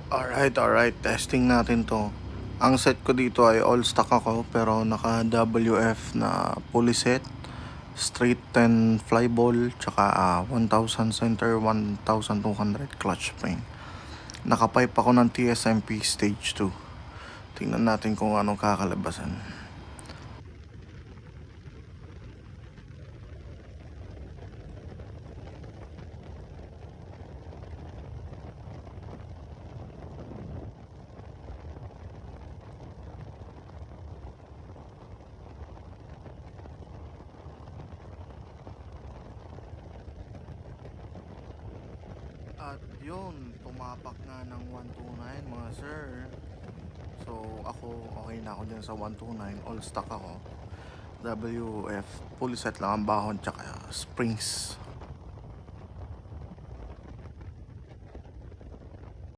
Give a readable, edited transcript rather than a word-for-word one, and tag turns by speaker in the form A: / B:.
A: Alright, testing natin to. Ang set ko dito ay all stock ako pero naka WF na pulley set, straight 10 fly ball, tsaka 1000 center, 1200 clutch spring. Nakapipe ako ng TSMP stage 2. Tingnan natin kung anong kakalabasan. At yun, tumapak nga ng 129 mga sir. So ako, okay na ako dyan sa 129, all stock ako. WF, full set lang ang bahon tsaka springs.